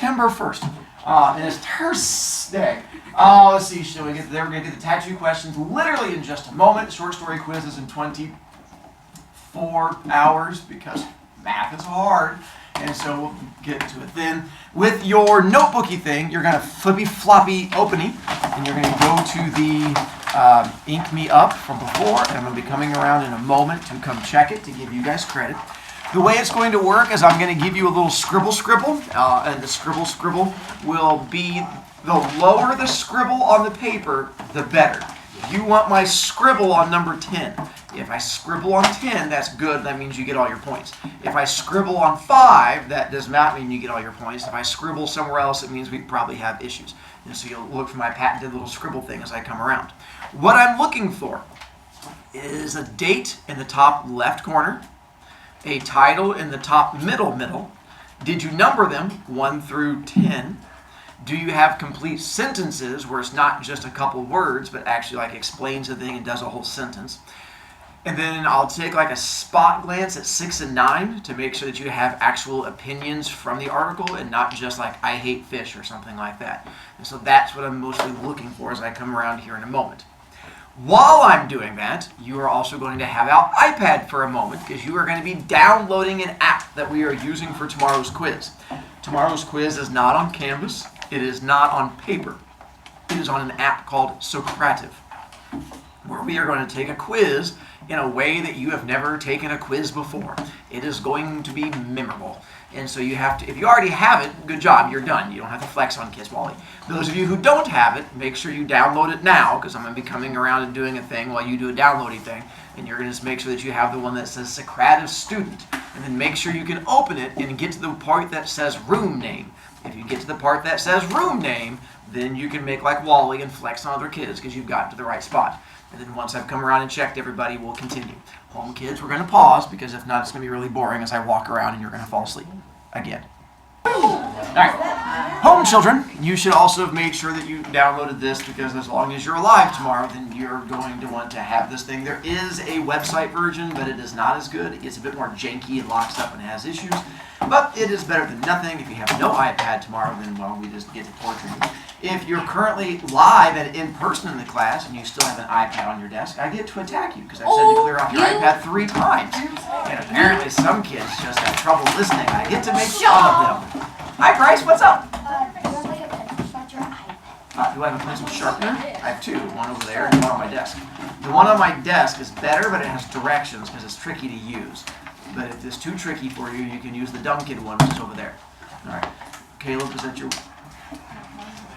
September 1st. And it's Thursday. Let's see, shall we get there? We're going to do the tattoo questions literally in just a moment. Short story quizzes in 24 hours because math is hard. And so we'll get to it then. With your notebooky thing, you're going to flippy floppy opening, and you're going to go to the Ink Me Up from before, and I'm going to be coming around in a moment to come check it to give you guys credit. The way it's going to work is I'm going to give you a little scribble, and the scribble will be, the lower the scribble on the paper, the better. You want my scribble on number 10. If I scribble on 10, that's good. That means you get all your points. If I scribble on 5, that does not mean you get all your points. If I scribble somewhere else, it means we probably have issues. And so you'll look for my patented little scribble thing as I come around. What I'm looking for is a date in the top left corner, a title in the top middle. Did you number them 1 through 10? Do you have complete sentences where it's not just a couple words, but actually like explains a thing and does a whole sentence? And then I'll take like a spot glance at 6 and 9 to make sure that you have actual opinions from the article and not just like I hate fish or something like that. And so that's what I'm mostly looking for as I come around here in a moment. While I'm doing that, you are also going to have our iPad for a moment because you are going to be downloading an app that we are using for tomorrow's quiz. Tomorrow's quiz is not on Canvas. It is not on paper. It is on an app called Socrative, where we are going to take a quiz in a way that you have never taken a quiz before. It is going to be memorable. And so you have to, if you already have it, good job, you're done. You don't have to flex on Kids Wally. Those of you who don't have it, make sure you download it now, because I'm going to be coming around and doing a thing while you do a downloading thing. And you're going to just make sure that you have the one that says Socrative Student. And then make sure you can open it and get to the part that says room name. If you get to the part that says room name, then you can make like Wally and flex on other kids because you've gotten to the right spot. And then once I've come around and checked everybody, we'll continue. Home kids, we're going to pause because if not, it's going to be really boring as I walk around and you're going to fall asleep again. All right. Home children, you should also have made sure that you downloaded this because as long as you're alive tomorrow, then you're going to want to have this thing. There is a website version, but it is not as good. It gets a bit more janky and locks up and has issues. But it is better than nothing. If you have no iPad tomorrow, then, well, we just get to torture you. If you're currently live and in person in the class and you still have an iPad on your desk, I get to attack you because I said to clear off your iPad 3 times. And apparently some kids just have trouble listening. I get to make fun of them. Hi, Bryce. What's up? Do you have like a pencil sharpener? Do I have a pencil sharpener? I have 2. One over there and one on my desk. The one on my desk is better, but it has directions because it's tricky to use. But if it's too tricky for you, you can use the dumb kid one, which is over there. All right. Caleb, is that your...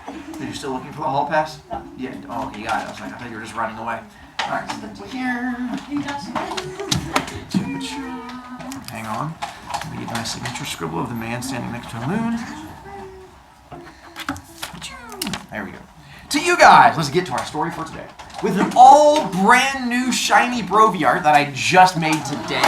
Are you still looking for the hall pass? No. Yeah. Oh, okay, you got it. I was like, I thought you were just running away. All right. Here. Hang on. Let me get my signature scribble of the man standing next to a moon. There we go. To you guys, let's get to our story for today. With an all brand new shiny Brovy art that I just made today.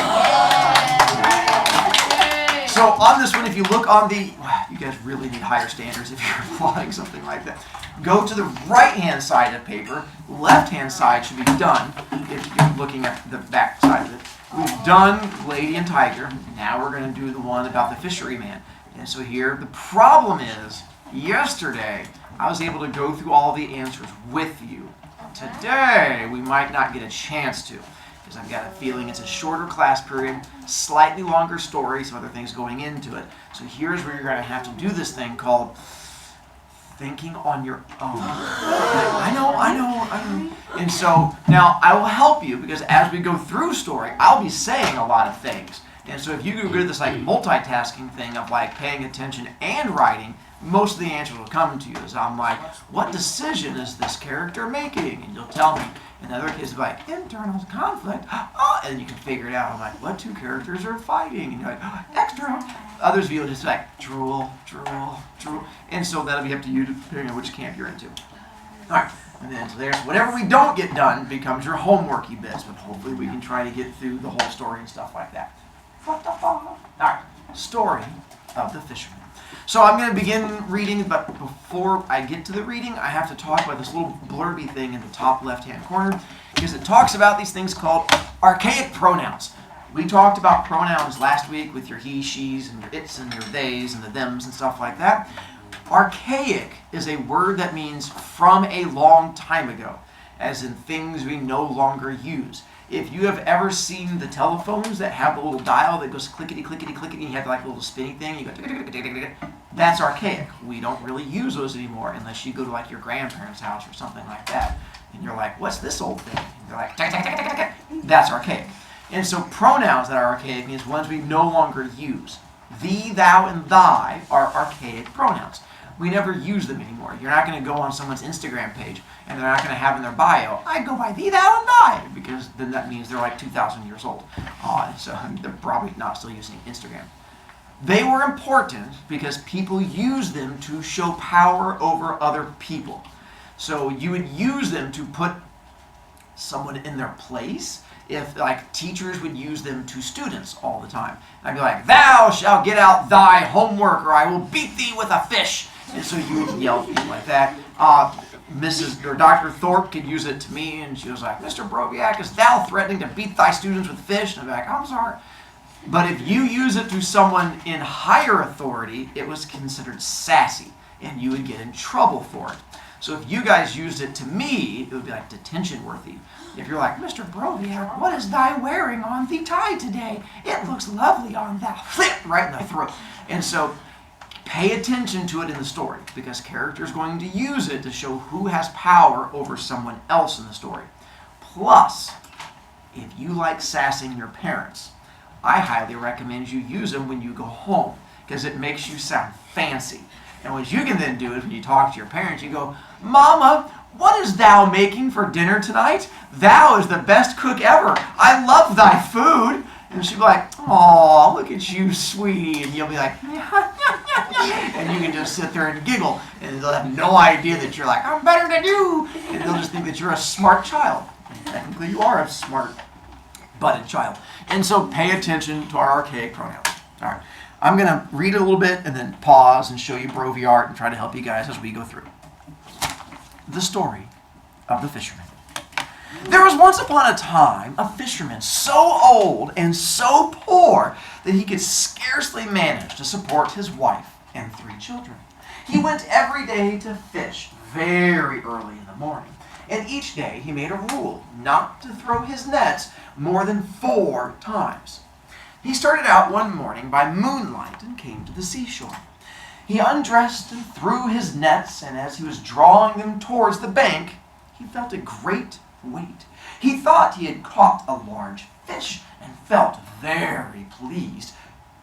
So on this one, if you look on the, you guys really need higher standards if you're applying something like that. Go to the right-hand side of the paper. Left-hand side should be done if you're looking at the back side of it. We've done Lady and Tiger. Now we're going to do the one about the fisheryman. And so here, the problem is, yesterday, I was able to go through all the answers with you. Today, we might not get a chance to, because I've got a feeling it's a shorter class period, slightly longer story, some other things going into it. So here's where you're going to have to do this thing called thinking on your own. I know. And so now I will help you because as we go through story, I'll be saying a lot of things. And so if you go good this like multitasking thing of like paying attention and writing, most of the answers will come to you as I'm like, what decision is this character making? And you'll tell me. And the other kids will be like, internal conflict. Oh, and you can figure it out. I'm like, what 2 characters are fighting? And you're like, oh, external. Others of you will just like, drool. And so that'll be up to you depending on which camp you're into. All right. And then so there's whatever we don't get done becomes your homeworky bits. But hopefully we can try to get through the whole story and stuff like that. All right. Story of the Fisherman. So I'm going to begin reading, but before I get to the reading, I have to talk about this little blurby thing in the top left-hand corner, because it talks about these things called archaic pronouns. We talked about pronouns last week with your he, she's, and your its, and your theys, and the thems, and stuff like that. Archaic is a word that means from a long time ago, as in things we no longer use. If you have ever seen the telephones that have the little dial that goes clickety, clickety, clickety, and you have like a little spinning thing, you go, that's archaic. We don't really use those anymore unless you go to like your grandparents' house or something like that. And you're like, what's this old thing? And they're like, that's archaic. And so pronouns that are archaic means ones we no longer use. Thee, thou, and thy are archaic pronouns. We never use them anymore. You're not going to go on someone's Instagram page and they're not going to have in their bio, I go by thee, thou, and thy, because then that means they're like 2,000 years old. So they're probably not still using Instagram. They were important because people used them to show power over other people. So you would use them to put someone in their place. If like teachers would use them to students all the time. I'd be like, thou shalt get out thy homework or I will beat thee with a fish. And so you would yell things like that. Mrs. or Dr. Thorpe could use it to me and she was like, Mr. Brovicast, is thou threatening to beat thy students with fish? And I'd be like, I'm sorry. But if you use it to someone in higher authority, it was considered sassy and you would get in trouble for it. So if you guys used it to me, it would be like detention worthy. If you're like, Mr. Brovicast, what is thy wearing on thee tie today? It looks lovely on thou. Right in the throat. And so pay attention to it in the story because character is going to use it to show who has power over someone else in the story. Plus, if you like sassing your parents, I highly recommend you use them when you go home because it makes you sound fancy. And what you can then do is when you talk to your parents, you go, Mama, what is thou making for dinner tonight? Thou is the best cook ever. I love thy food. And she'll be like, oh, look at you, sweetie. And you'll be like, and you can just sit there and giggle. And they'll have no idea that you're like, I'm better than you. And they'll just think that you're a smart child. And technically you are a smart, butted child. And so pay attention to our archaic pronouns. All right. I'm going to read a little bit and then pause and show you Brovy art and try to help you guys as we go through. The story of the fisherman. There was once upon a time a fisherman so old and so poor that he could scarcely manage to support his wife and 3 children. He went every day to fish very early in the morning, and each day he made a rule not to throw his nets more than 4 times. He started out one morning by moonlight and came to the seashore. He undressed and threw his nets, and as he was drawing them towards the bank, he felt a great weight. He thought he had caught a large fish and felt very pleased.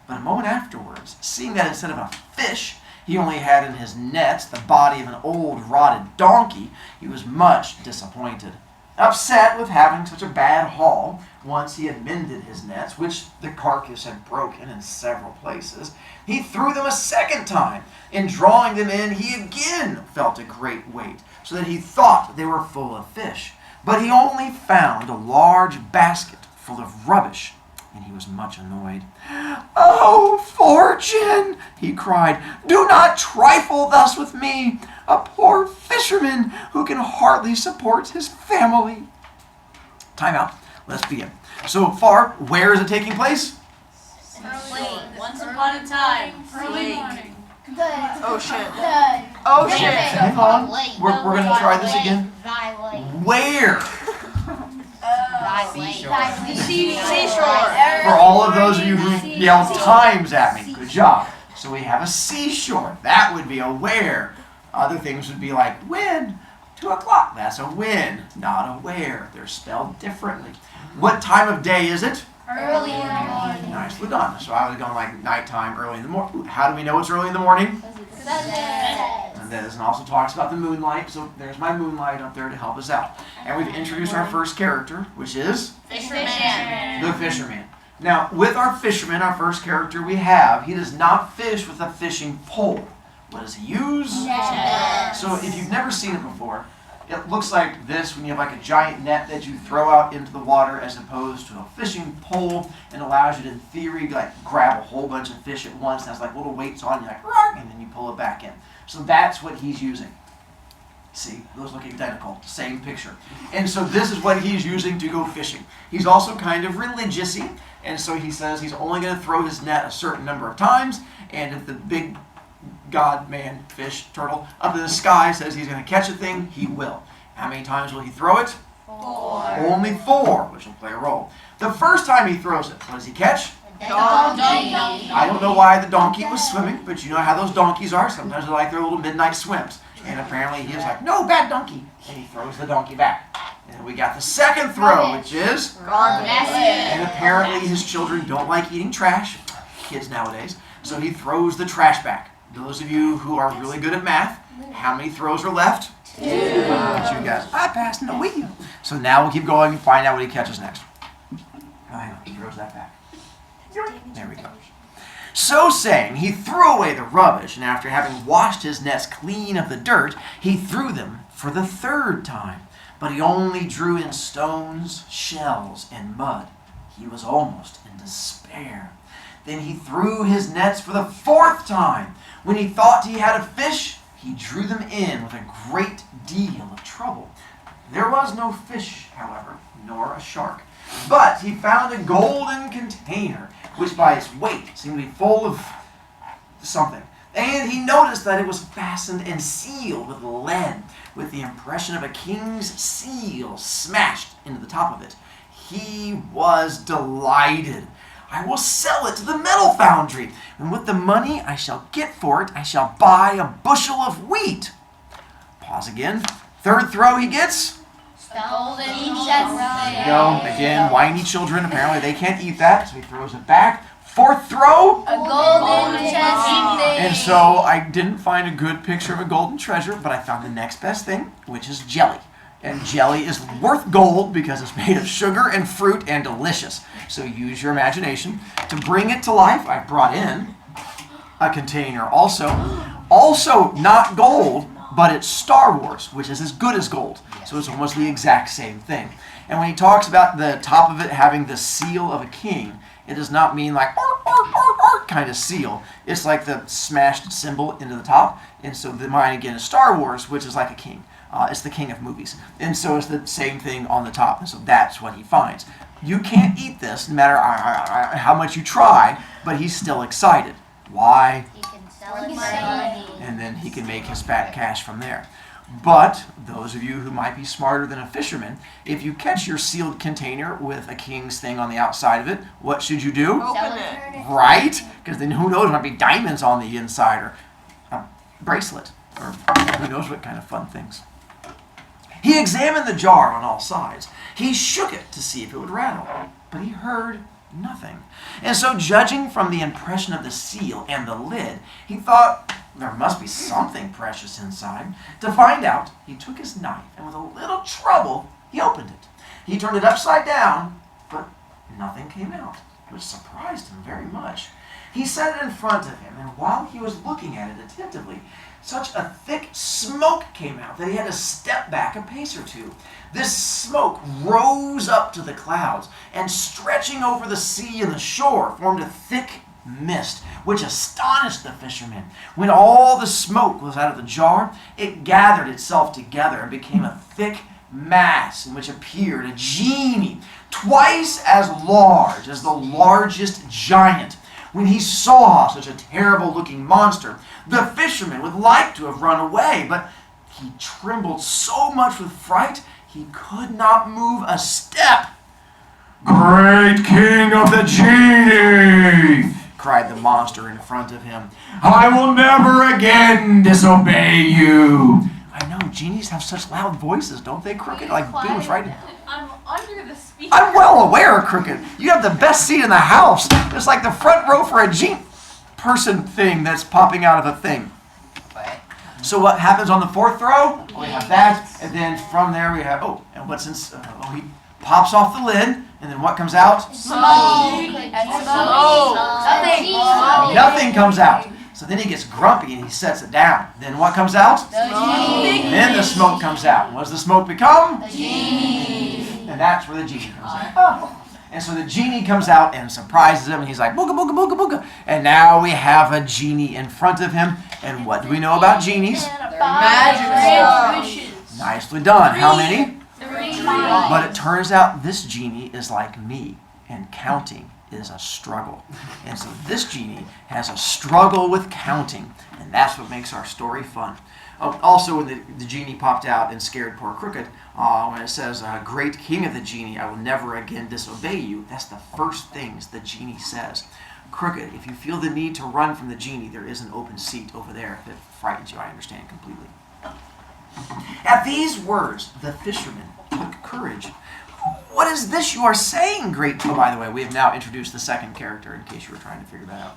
But a moment afterwards, seeing that instead of a fish, he only had in his nets the body of an old rotted donkey, he was much disappointed. Upset with having such a bad haul, once he had mended his nets, which the carcass had broken in several places, he threw them a second time. In drawing them in, he again felt a great weight, so that he thought they were full of fish. But he only found a large basket full of rubbish, and he was much annoyed. "Oh, fortune," he cried, "do not trifle thus with me, a poor fisherman who can hardly support his family." Time out. Let's begin. So far, where is it taking place? Once upon a time. Ocean. Hang on. We're going to try this again. Where? Seashore. For all of those of you who yelled times at me, good job. So we have a seashore. That would be a where. Other things would be like when, 2 o'clock. That's a when, not a where. They're spelled differently. What time of day is it? Early in the morning. Nicely done. So I was going like nighttime, early in the morning. How do we know it's early in the morning? And then also talks about the moonlight. So there's my moonlight up there to help us out. And we've introduced our first character, which is Fisherman. the fisherman. Now, with our fisherman, our first character we have, he does not fish with a fishing pole. What does he use? Yes. So if you've never seen it before, it looks like this when you have like a giant net that you throw out into the water as opposed to a fishing pole, and allows you to, in theory, like grab a whole bunch of fish at once. And has like little weights on you, like, and then you pull it back in. So that's what he's using. See, those look identical, same picture. And so this is what he's using to go fishing. He's also kind of religious-y, and so he says he's only going to throw his net a certain number of times, and if the big god, man, fish, turtle, up in the sky says he's going to catch a thing, he will. How many times will he throw it? 4. Only 4, which will play a role. The first time he throws it, what does he catch? Donkey. I don't know why the donkey was swimming, but you know how those donkeys are. Sometimes they like their little midnight swims. And apparently he was like, no, bad donkey. And he throws the donkey back. And we got the second throw, which is... And apparently his children don't like eating trash. Kids nowadays. So he throws the trash back. Those of you who are really good at math, how many throws are left? 2. You guys, I passed no wheel. So now we'll keep going and find out what he catches next. Oh, hang on, he throws that back. There we go. So saying, he threw away the rubbish, and after having washed his nets clean of the dirt, he threw them for the 3rd time. But he only drew in stones, shells, and mud. He was almost in despair. Then he threw his nets for the 4th time. When he thought he had a fish, he drew them in with a great deal of trouble. There was no fish, however, nor a shark. But he found a golden container, which by its weight seemed to be full of something. And he noticed that it was fastened and sealed with lead, with the impression of a king's seal smashed into the top of it. He was delighted. I will sell it to the metal foundry, and with the money I shall get for it, I shall buy a bushel of wheat. Pause again. 3rd throw he gets. Golden There you go. Again, whiny children, apparently they can't eat that, so he throws it back. 4th throw. A golden chest. And so I didn't find a good picture of a golden treasure, but I found the next best thing, which is jelly. And jelly is worth gold because it's made of sugar and fruit and delicious. So use your imagination. To bring it to life, I brought in a container also not gold, but it's Star Wars, which is as good as gold. So it's almost the exact same thing. And when he talks about the top of it having the seal of a king, it does not mean like kind of seal. It's like the smashed symbol into the top. And so the mine again is Star Wars, which is like a king. It's the king of movies. And so it's the same thing on the top. And so that's what he finds. You can't eat this no matter how much you try, but he's still excited. Why? He can sell it for money. And then he can make his fat cash from there. But those of you who might be smarter than a fisherman, if you catch your sealed container with a king's thing on the outside of it, what should you do? Open it. Right? Because then who knows, there might be diamonds on the inside or a bracelet or who knows what kind of fun things. He examined the jar on all sides. He shook it to see if it would rattle, but he heard nothing. And so, judging from the impression of the seal and the lid, he thought there must be something precious inside. To find out, he took his knife, and with a little trouble, he opened it. He turned it upside down, but nothing came out, which surprised him very much. He set it in front of him, and while he was looking at it attentively, such a thick smoke came out that he had to step back a pace or two. This smoke rose up to the clouds, and stretching over the sea and the shore, formed a thick mist, which astonished the fisherman. When all the smoke was out of the jar, it gathered itself together and became a thick mass in which appeared a genie, twice as large as the largest giant. When he saw such a terrible-looking monster, the fisherman would like to have run away, but he trembled so much with fright he could not move a step. "Great king of the genii!" cried the monster in front of him. "I will never again disobey you." I know, genies have such loud voices, don't they, Crooked? Like booms, right? I'm under the speaker. I'm well aware, Crooked. You have the best seat in the house. It's like the front row for a person thing that's popping out of a thing. So what happens on the 4th throw? We have that, and then from there we have, and what's in, he pops off the lid, and then what comes out? Smoke. Nothing comes out. So then he gets grumpy and he sets it down. Then what comes out? Then the smoke comes out. What does the smoke become? The genie. And that's where the genie comes out. And so the genie comes out and surprises him, and he's like, booga, booga, booga, booga. And now we have a genie in front of him. And what do we know about genies? Magic. Nicely done. How many? 3. But it turns out this genie is like me, and counting is a struggle. And so this genie has a struggle with counting, and that's what makes our story fun. Oh, also, when the genie popped out and scared poor Crooked, when it says, "Great king of the genie, I will never again disobey you," that's the first things the genie says. Crooked, if you feel the need to run from the genie, there is an open seat over there. If it frightens you, I understand completely. At these words, the fisherman took courage. "What is this you are saying, great..." Oh, by the way, we have now introduced the second character, in case you were trying to figure that out.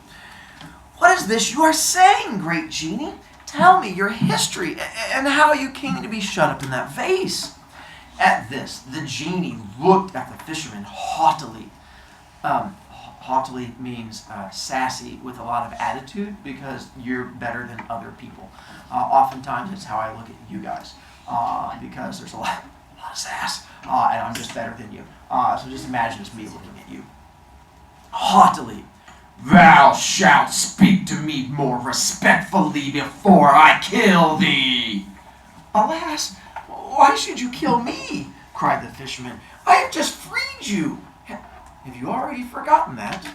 "What is this you are saying, great genie? Tell me your history and how you came to be shut up in that vase." At this, the genie looked at the fisherman haughtily. Haughtily means sassy, with a lot of attitude, because you're better than other people. Oftentimes, it's how I look at you guys, because there's a lot of sass, and I'm just better than you. So just imagine it's me looking at you. Haughtily, "Thou shalt speak to me more respectfully before I kill thee." "Alas, why should you kill me?" cried the fisherman. "I have just freed you. Have you already forgotten that?"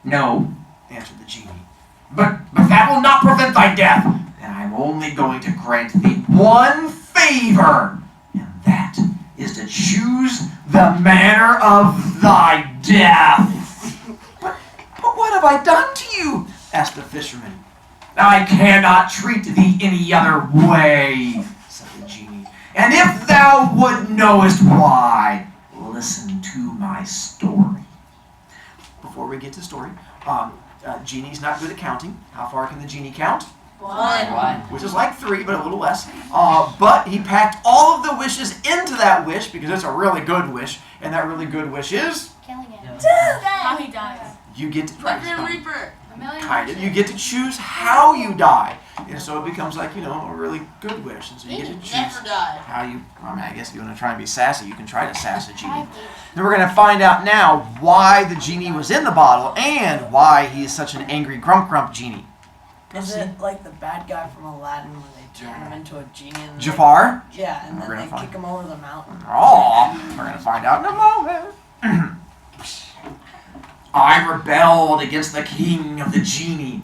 "No," answered the genie. But that will not prevent thy death. And I'm only going to grant thee one favor, and that is to choose the manner of thy death." But what have I done to you?" asked the fisherman. "I cannot treat thee any other way," said the genie. "And if thou would knowest why, listen to my story." Before we get to story, genie's not good at counting. How far can the genie count? 1. Which is like 3, but a little less. But he packed all of the wishes into that wish, because it's a really good wish, and that really good wish is Killing it. How he dies. you get to Like Grim Reaper. kind of, you get to choose how you die, and so it becomes like, a really good wish, and so you get to choose Never died. how you. I guess if you want to try and be sassy, you can try to sass a genie. Then we're going to find out now why the genie was in the bottle and why he is such an angry grump genie. Is it like the bad guy from Aladdin when they turn him into a genie? And Jafar? Yeah, and then We're they gonna find- kick him over the mountain. Oh, we're going to find out in a moment. "I rebelled against the king of the genie,"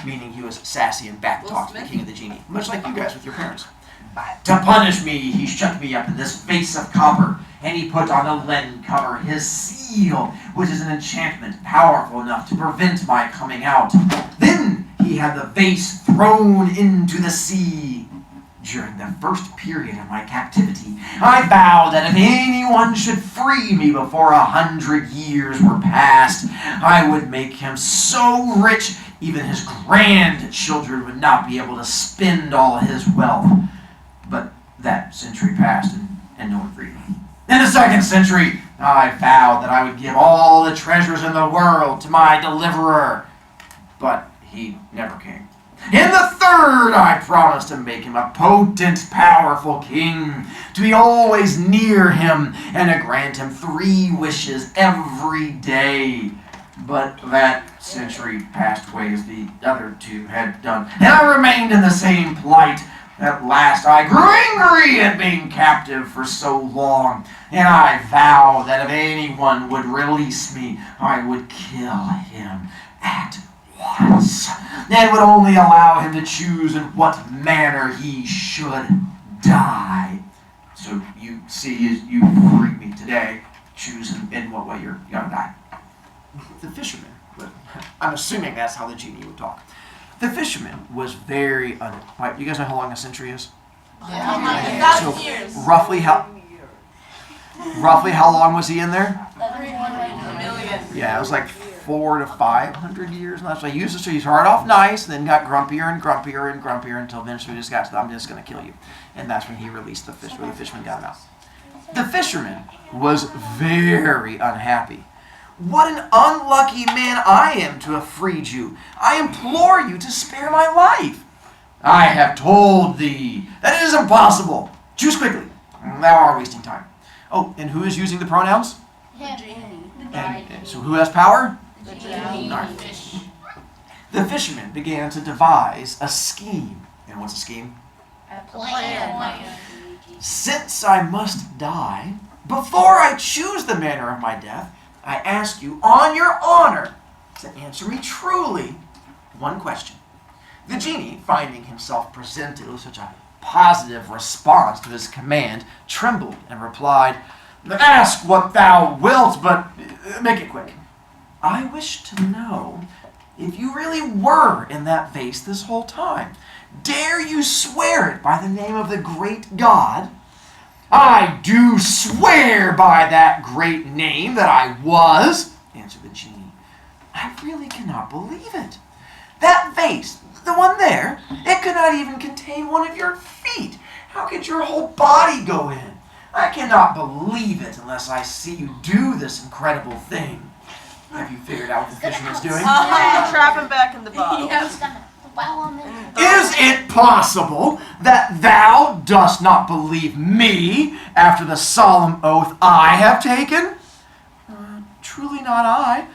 meaning he was sassy and backtalked the king of the genie, much like you guys with your parents. "To punish me, he shut me up in this vase of copper, and he put on a leaden cover his seal, which is an enchantment powerful enough to prevent my coming out. Then he had the vase thrown into the sea. During the first period of my captivity, I vowed that if anyone should free me before 100 years were past, I would make him so rich even his grandchildren would not be able to spend all his wealth. But that century passed, and no one freed me. In the second century, I vowed that I would give all the treasures in the world to my deliverer, but he never came. In the third, I promised to make him a potent, powerful king, to be always near him, and to grant him 3 wishes every day. But that century passed away as the other 2 had done, and I remained in the same plight. At last I grew angry at being captive for so long, and I vowed that if anyone would release me, I would kill him at once, and would only allow him to choose in what manner he should die. So you see, as you free me today, choose in what way you're gonna die." The fisherman, I'm assuming that's how the genie would talk. The fisherman was very you guys know how long a century is? Yeah. So 1,000 years. roughly how long was he in there? 1,000,000,000. Yeah, it was like 400 to 500 years. And that's why he used to. So he started off nice, then got grumpier and grumpier and grumpier until eventually he just got to, "I'm just going to kill you." And that's when he released the fish, where the fisherman got him out. The fisherman was very unhappy. "What an unlucky man I am to have freed you. I implore you to spare my life." "I have told thee that it is impossible. Choose quickly. Thou art wasting time." Oh, and who is using the pronouns? And so who has power? The genie. Fish. The fisherman began to devise a scheme. And what's a scheme? Plan. since I must die, before I choose the manner of my death, I ask you on your honor to answer me truly one question. The genie, finding himself presented with such a positive response to his command, trembled and replied, "Ask what thou wilt, but make it quick. I wish to know if you really were in that vase this whole time. Dare you swear it by the name of the great God?" "I do swear by that great name that I was," answered the genie. "I really cannot believe it. That vase, the one there, it could not even contain one of your feet. How could your whole body go in? I cannot believe it unless I see you do this incredible thing." Have you figured out what the fisherman's doing? Trap him back in the bottle. He's gonna wow him in. Is it possible that thou dost not believe me after the solemn oath I have taken? Truly not I,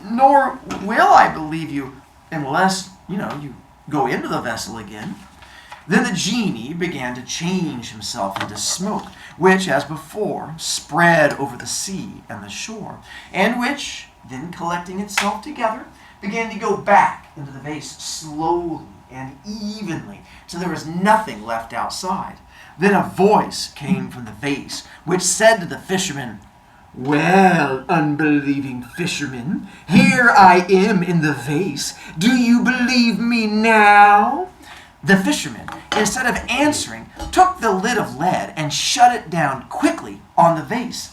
nor will I believe you unless, you go into the vessel again. Then the genie began to change himself into smoke, which, as before, spread over the sea and the shore, and which, then collecting itself together, began to go back into the vase slowly and evenly, till there was nothing left outside. Then a voice came from the vase, which said to the fisherman, "Well, unbelieving fisherman, here I am in the vase. Do you believe me now?" The fisherman, instead of answering, took the lid of lead and shut it down quickly on the vase.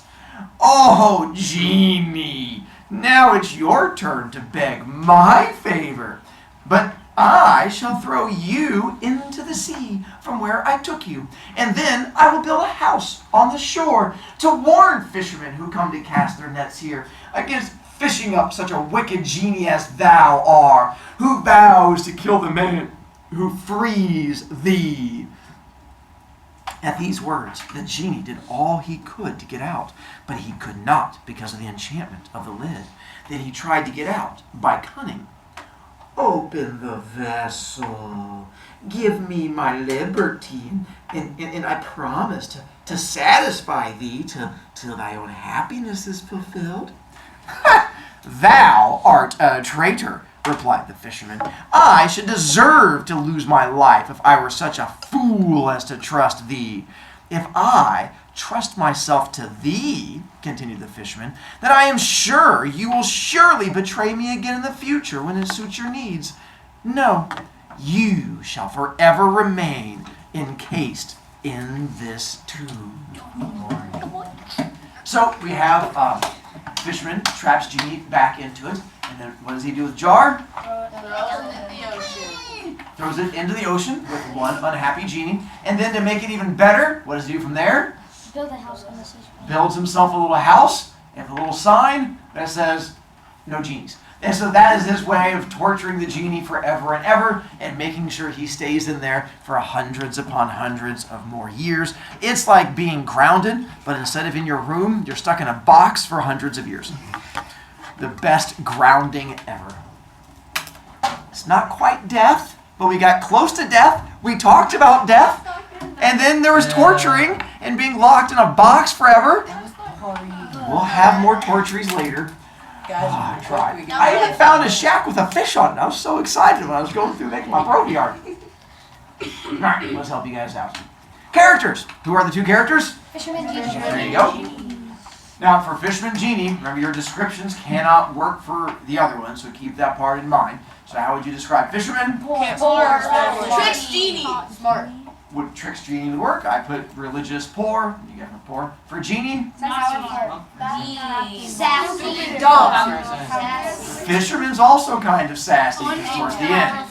"Oh, genie, now it's your turn to beg my favor. But I shall throw you into the sea from where I took you, and then I will build a house on the shore to warn fishermen who come to cast their nets here against fishing up such a wicked genie as thou art, who vows to kill the man who frees thee." At these words, the genie did all he could to get out, but he could not because of the enchantment of the lid. Then he tried to get out by cunning. "Open the vessel, give me my liberty, and I promise to satisfy thee till thy own happiness is fulfilled." "Thou art a traitor," replied the fisherman. "I should deserve to lose my life if I were such a fool as to trust thee. If I trust myself to thee," continued the fisherman, "then I am sure you will surely betray me again in the future when it suits your needs. No, you shall forever remain encased in this tube." So we have fisherman traps genie back into it, and then what does he do with jar? Throws it in the ocean. Throws it into the ocean with one unhappy genie, and then to make it even better, what does he do from there? Build a house on the seashore. Builds himself a little house and a little sign that says, "No genies." And so that is his way of torturing the genie forever and ever and making sure he stays in there for hundreds upon hundreds of more years. It's like being grounded, but instead of in your room, you're stuck in a box for hundreds of years. The best grounding ever. It's not quite death, but we got close to death. We talked about death, and then there was torturing and being locked in a box forever. We'll have more tortures later. I tried. I even found a shack with a fish on it. I was so excited when I was going through making my Brovicast art. Alright, let's help you guys out. Characters. Who are the two characters? Fisherman There you go. Now, for Fisherman Genie, remember your descriptions cannot work for the other one, so keep that part in mind. So how would you describe Fisherman? Tricks genie. Smart. Would tricks Genie work? I put religious, poor. You guys put poor. For Genie, Sassy. Dumb. Fisherman's also kind of sassy towards the end.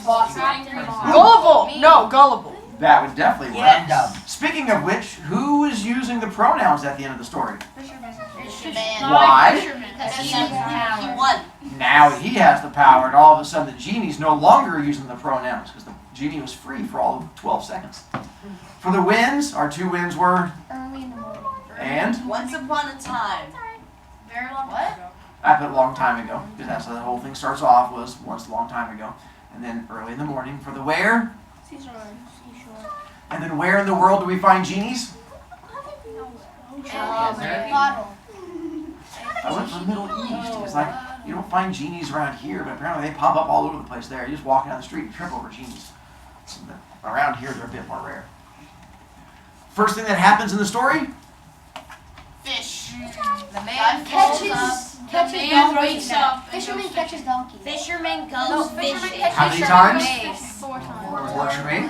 Gullible. No, gullible. That would definitely work. Yeah, dumb. Speaking of which, who is using the pronouns at the end of the story? Fisherman. Why? Because he He won. Now he has the power, and all of a sudden the genie's no longer using the pronouns because the genie was free for all of 12 seconds. For the wins, our two wins were, Early in the morning. and Once upon a time. Very long time ago. I put a long time ago because that's how the whole thing starts off, was once a long time ago. And then early in the morning for the where, Seashore. and then where in the world do we find genies? Bottle. I went from the Middle East. It's like, you don't find genies around here, but apparently they pop up all over the place there. You just walk down the street and trip over genies. So around here, they're a bit more rare. First thing that happens in the story? Fish. The man catches man donkey. wakes up. Fisherman catches donkey. Fisherman goes fishing. How many times? 4 times. Works for me.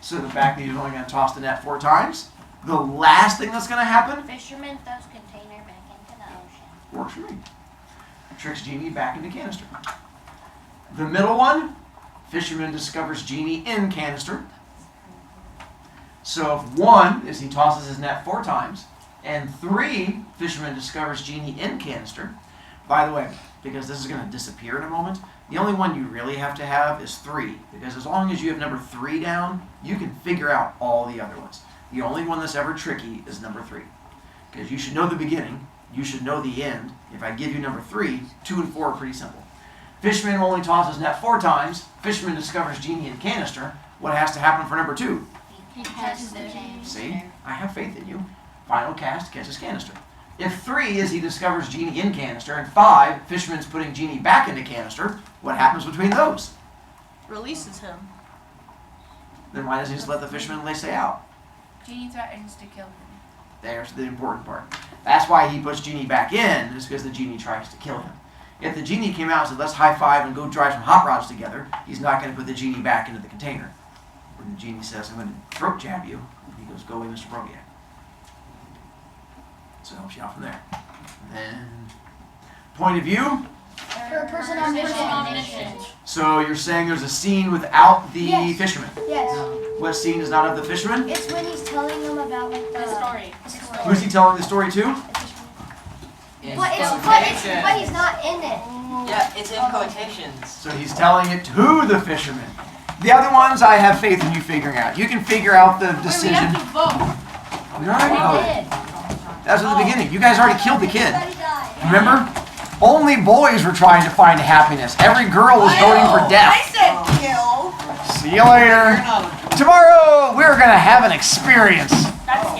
So the fact that he's only going to toss the net 4 times. The last thing that's going to happen? Fisherman throws container back into the ocean. Works for me. Tricks genie back into canister. The middle one? Fisherman discovers genie in canister. So if 1 is he tosses his net 4 times, and 3, fisherman discovers genie in canister. By the way, because this is going to disappear in a moment, the only one you really have to have is 3. Because as long as you have number 3 down, you can figure out all the other ones. The only one that's ever tricky is number 3. Because you should know the beginning, you should know the end. If I give you number 3, 2 and 4 are pretty simple. Fisherman only tosses net 4 times. Fisherman discovers genie in canister. What has to happen for number 2? He catches the canister. See? I have faith in you. Final cast catches canister. If 3 is he discovers genie in canister, and 5, fisherman's putting genie back into canister, what happens between those? Releases him. Then why doesn't he just let the fisherman stay out? Genie threatens to kill him. There's the important part. That's why he puts genie back in, is because the genie tries to kill him. If the genie came out and said, let's high five and go drive some hot rods together, he's not going to put the genie back into the container. When the genie says, I'm going to throat jab you, he goes, go away, Mr. Brovicast. So it helps you out from there. And then, point of view. Per person on mission. So you're saying there's a scene without the Yes. fisherman. Yes. What scene is not of the fisherman? It's when he's telling them about like The story. Who's he telling the story to? But he's not in it. Yeah, it's in quotations. So he's telling it to the fisherman. The other ones, I have faith in you figuring out. You can figure out the decision. We have to vote. We already I voted. did. That was at the beginning. You guys already killed the kid. Everybody died. Remember? Only boys were trying to find happiness. Every girl was voting for death. I said kill. See you later. Tomorrow, we're going to have an experience. That's